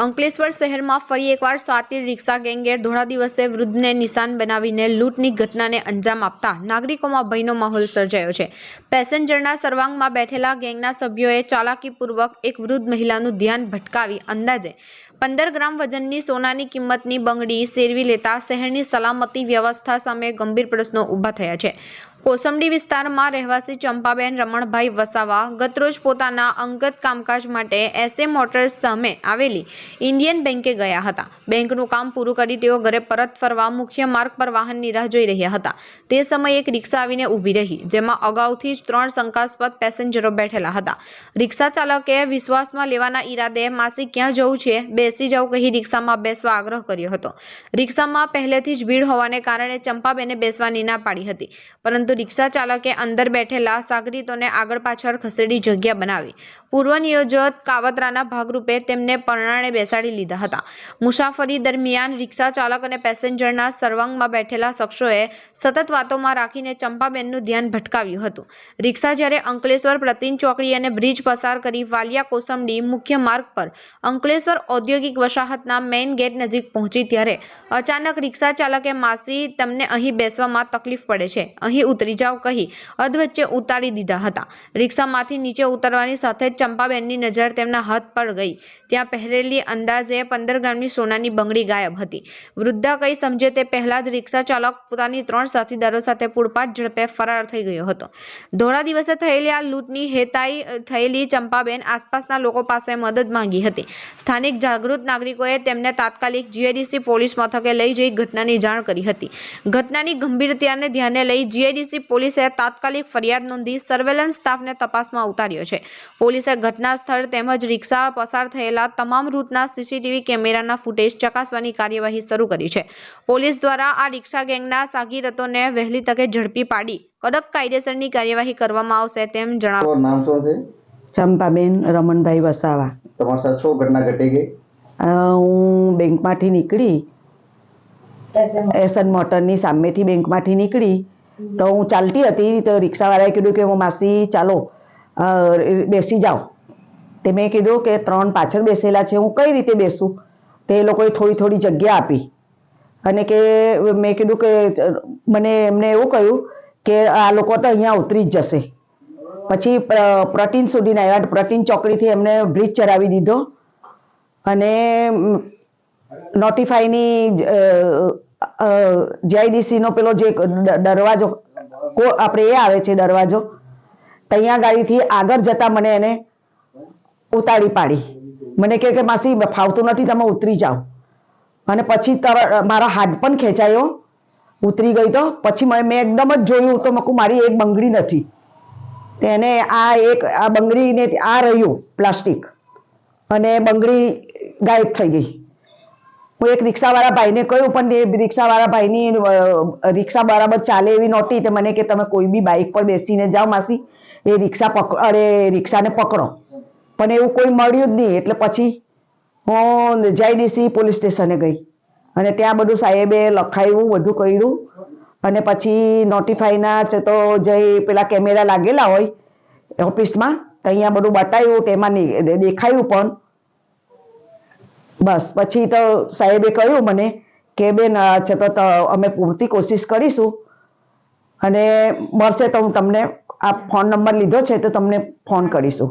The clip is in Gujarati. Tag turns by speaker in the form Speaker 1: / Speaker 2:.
Speaker 1: અંકલેશ્વર શહેરમાં ફરી એકવાર સાતીર રિક્ષા ગેંગે ધોળા દિવસે વૃદ્ધને નિશાન બનાવીને લૂંટની ઘટનાને અંજામ આપતા નાગરિકોમાં ભયનો માહોલ સર્જાયો છે। પેસેન્જરના સર્વાંગમાં બેઠેલા ગેંગના સભ્યોએ ચાલાકીપૂર્વક એક વૃદ્ધ મહિલાનું ધ્યાન ભટકાવી અંદાજે 15 ગ્રામ વજનની સોનાની કિંમતની બંગડી સેરવી લેતા શહેરની સલામતી વ્યવસ્થા સામે ગંભીર પ્રશ્નો ઊભા થયા છે। કોસંબડી વિસ્તારમાં રહેવાસી ચંપાબેન રમણભાઈ વસાવા ગતરોજ પોતાના અંગત કામકાજ માટે એસએ મોટર્સ સામે આવેલી ઇન્ડિયન બેંકે ગયા હતા। બેંકનું કામ પૂરું કરી તેઓ ઘરે પરત ફરવા મુખ્ય માર્ગ પર વાહનની રાહ જોઈ રહ્યા હતા। તે સમયે એક રિક્ષા આવીને ઊભી રહી, જેમાં અગાઉથી જ 3 શંકાસ્પદ પેસેન્જરો બેઠેલા હતા। રિક્ષા ચાલકે વિશ્વાસમાં લેવાના ઈરાદે માસી ક્યાં જવું છે, બેસી જાવ કહી રિક્ષામાં બેસવા આગ્રહ કર્યો હતો। રિક્ષામાં પહેલેથી જ ભીડ હોવાને કારણે ચંપાબેને બેસવાની ના પાડી હતી, પરંતુ રિક્ષા ચાલકે અંદર બેઠેલા સાગરીતોને આગળ પાછળ ખસેડી જગ્યા બનાવી પૂર્વ નિયોજિત કાવતરાના ભાગરૂપે તેમને પરણાણે બેસાડી લીધા હતા। મુસાફરી દરમિયાન રિક્ષા ચાલક અને પેસેન્જરના સર્વાંગમાં બેઠેલા શખ્સોએ સતત વાતોમાં રાખીને ચંપાબેનનું ધ્યાન ભટકાવ્યું હતું। રિક્ષા જ્યારે અંકલેશ્વર પ્રતિન ચોકડી અને બ્રિજ પસાર કરી વાલિયા કોસંબડી મુખ્ય માર્ગ પર અંકલેશ્વર ઔદ્યોગિક વસાહતના મેઇન ગેટ નજીક પહોંચી ત્યારે અચાનક રિક્ષા ચાલકે માસી તમને અહીં બેસવામાં તકલીફ પડે છે, અહીં ઉતરી જાવ કહી અધવચ્ચે ઉતારી દીધા હતા। રિક્ષામાંથી નીચે ઉતરવાની સાથે જ ચંપાબેનની નજર તેમના હાથ પર ગઈ, ત્યાં પહેરેલી અંદાજે 15 ગ્રામની સોનાની બંગડી ગાયબ હતી। વૃદ્ધા કંઈ સમજે તે પહેલા જ રિક્ષા ચાલક પોતાની 3 સાથીદારો સાથે પૂરપાટ ઝડપે ફરાર થઈ ગયો હતો। ધોળા દિવસે થયેલી આ લૂંટની હેતાઈ થયેલી ચંપાબેન આસપાસના લોકો પાસે મદદ માંગી હતી। સ્થાનિક જાગૃત નાગરિકોએ તેમને તાત્કાલિક જીઆઈડીસી પોલીસ મથકે લઈ જઈ ઘટનાની જાણ કરી હતી। ઘટનાની ગંભીરતાને ધ્યાને લઈ જીઆઈડીસી પોલીસે તાત્કાલિક ફરિયાદ નોંધી સર્વેલન્સ સ્ટાફને તપાસમાં ઉતાર્યો છે। પોલીસે ઘટના સ્થળ તેમજ રિક્ષા પસાર થયેલા તમામ રૂટના સીસીટીવી કેમેરાના ફૂટેજ ચકાસવાની કાર્યવાહી શરૂ કરી છે। પોલીસ દ્વારા આ રિક્ષા ગેંગના સાગીરતોને વહેલી તકે ઝડપી પાડી કડક કાયદેસરની કાર્યવાહી કરવામાં આવશે તેમ જણાવ્યું।
Speaker 2: નામ શું છે?
Speaker 3: ચંપાબેન રમણભાઈ વસાવા।
Speaker 2: તમારી સાથે શું ઘટના ઘટી ગઈ?
Speaker 3: હું બેંકમાંથી નીકળી, એસન મોટરની સામેથી બેંકમાંથી નીકળી તો હું ચાલતી હતી તો રિક્ષાવાળાએ કીધું કે હું માસી ચાલો બેસી જાઓ। તે મેં કીધું કે 3 પાછળ બેસેલા છે, હું કઈ રીતે બેસું? તે એ લોકોએ થોડી જગ્યા આપી અને કે મેં કીધું કે મને એમને એવું કહ્યું કે આ લોકો તો અહીંયા ઉતરી જ જશે। પછી પ્રતિન સુધીને આવ્યા, પ્રતિન ચોકડીથી એમને બ્રિજ ચડાવી દીધો અને નોટિફાઈની જીઆઈડીસીનો પેલો જે દરવાજો આપણે એ આવે છે દરવાજો, ત્યાં ગાડીથી આગળ જતા મને એને ઉતારી પાડી। મને કહે કે માસી ફાવતું નથી, તમે ઉતરી જાઓ। અને પછી મારા હાથ પણ ખેંચાયો, ઉતરી ગઈ તો પછી મેં એકદમ જ જોયું તો મકું મારી એક બંગડી નથી, તેને આ બંગડીને આ રહ્યું પ્લાસ્ટિક અને બંગડી ગાયબ થઈ ગઈ। હું એક રિક્ષાવાળા ભાઈને કહ્યું, પણ એ રિક્ષાવાળા ભાઈની રિક્ષા બરાબર ચાલે એવી નહોતી, તો મને કે તમે કોઈ બી બાઇક પર બેસીને જાઓ માસી, એ રિક્ષાને પકડો, પણ એવું કોઈ મળ્યું જ નહીં। એટલે પછી હું જીઆઈડીસી પોલીસ સ્ટેશને ગઈ અને ત્યાં બધું સાહેબે લખાયું, બધું કર્યું અને પછી નોટિફાઈના તો જે પેલા કેમેરા લાગેલા હોય ઓફિસમાં, અહીંયા બધું બતાવ્યું, તેમાં દેખાયું પણ બસ। પછી તો સાહેબે કહ્યું મને કે બેન છે તો અમે પૂરતી કોશિશ કરીશું અને મળશે તો હું તમને આ ફોન નંબર લીધો છે તો તમને ફોન કરીશું।